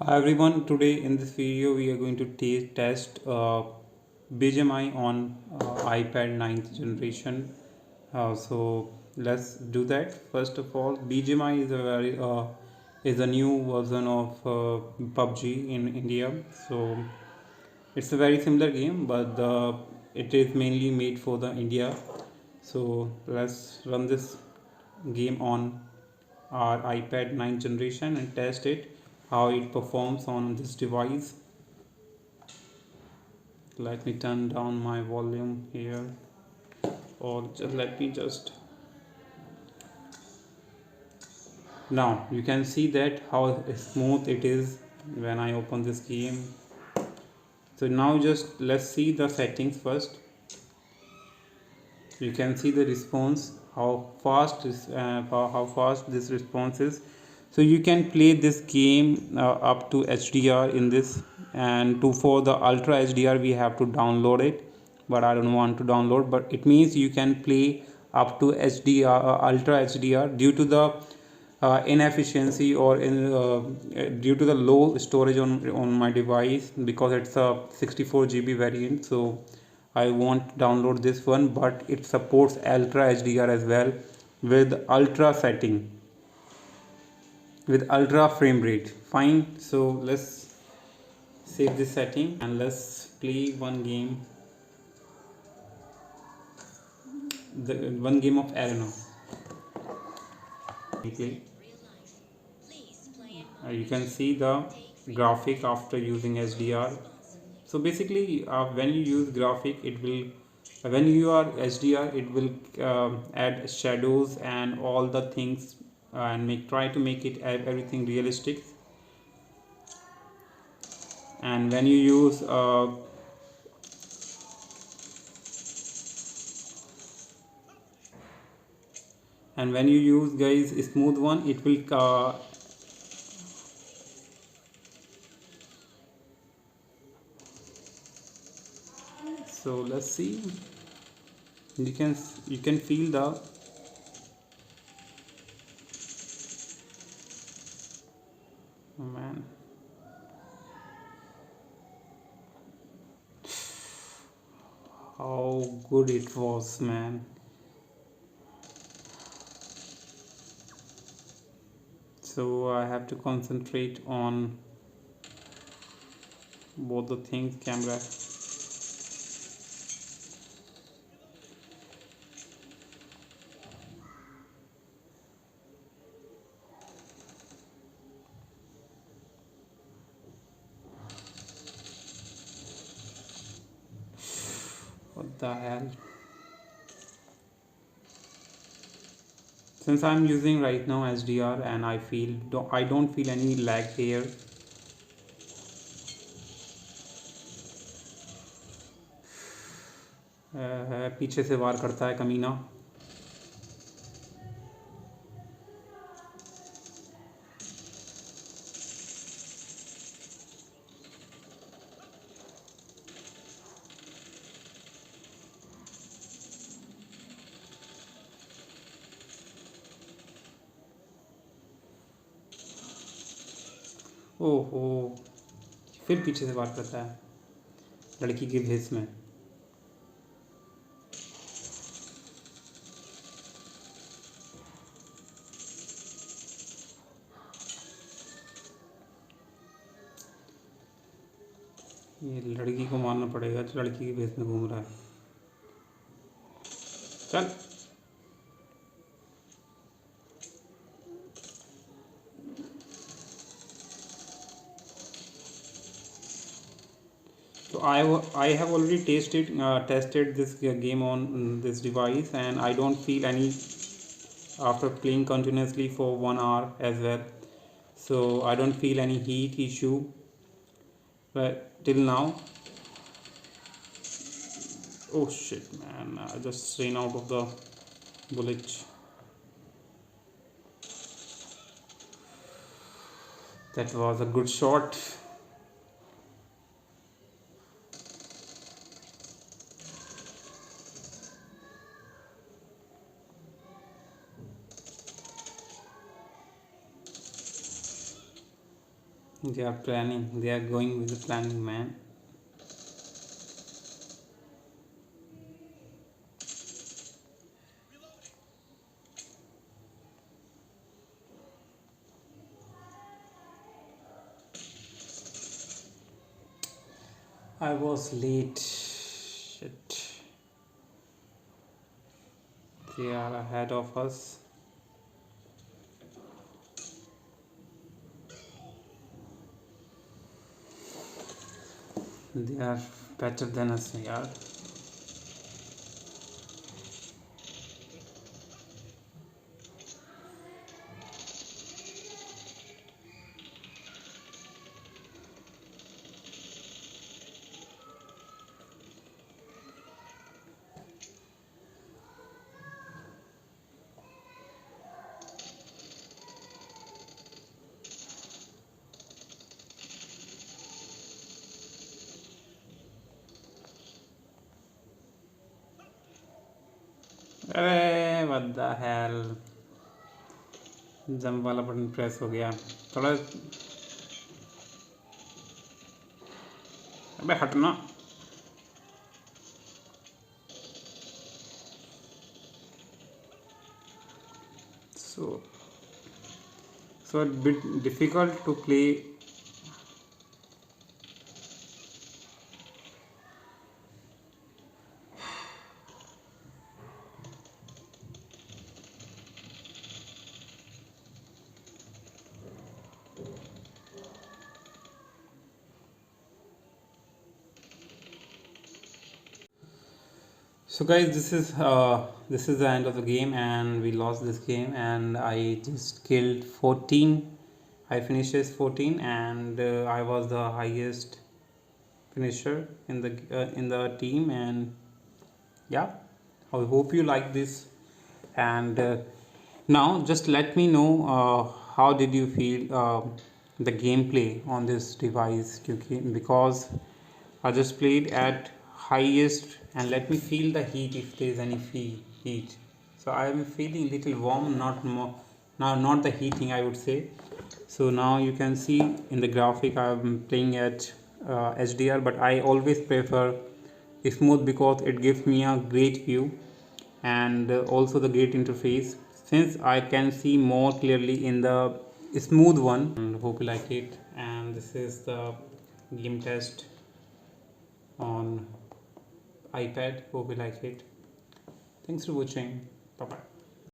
Hi everyone, today in this video we are going to test BGMI on iPad 9th generation. So let's do that. First of all, BGMI is a new version of Pubg in India. So it's a very similar game, but it is mainly made for the India. So let's run this game on our iPad 9th generation and test it how it performs on this device. Let me turn down my volume here, or just let me just now you can see that how smooth it is when I open this game. So now just let's see the settings first. You can see the response, how fast this response is. So you can play this game up to HDR in this, and for the ultra HDR we have to download it, but I don't want to download. But it means you can play up to HDR, ultra HDR, due to the inefficiency or due to the low storage on my device, because it's a 64 GB variant. So I won't download this one, but it supports ultra HDR as well with ultra setting, with ultra frame rate. Fine, so let's save this setting and let's play one game, the one game of arena. Okay. You can see the graphic after using HDR. So basically when you use graphic, it will when you are HDR, it will add shadows and all the things, and try to make it everything realistic. And when you use guys smooth one, it will so let's see. You can feel the oh man, how good it was, man. So I have to concentrate on both the things, camera. What the hell? Since I'm using right now HDR, and I don't feel any lag here. पीछे से वार करता है कमीना. ओहो, फिर पीछे से वार करता है लड़की के भेस में. ये लड़की को मारना पड़ेगा जो लड़की के भेस में घूम रहा है. चल. So I have already tested this game on this device, and I don't feel any after playing continuously for 1 hour as well. So I don't feel any heat issue, but till now. Oh shit, man, I just ran out of the bullet. That was a good shot. They are planning. They are going with the planning, man. I was late. Shit. They are ahead of us. They are better than us, yeah. अरे what the hell, jump वाला button press हो गया थोड़ा. अबे हटना. so so a bit difficult to play. So guys, this is the end of the game, and we lost this game, and I just killed 14. I finished as 14, and I was the highest finisher in the team. And yeah, I hope you like this. And now just let me know how did you feel the gameplay on this device, because I just played at highest, and let me feel the heat if there is any heat. So I am feeling little warm, not more, now not the heating I would say. So now you can see in the graphic I am playing at HDR, but I always prefer smooth because it gives me a great view, and also the great interface, since I can see more clearly in the smooth one. And hope you like it, and this is the game test on iPad. Hope you like it. Thanks for watching. Bye bye.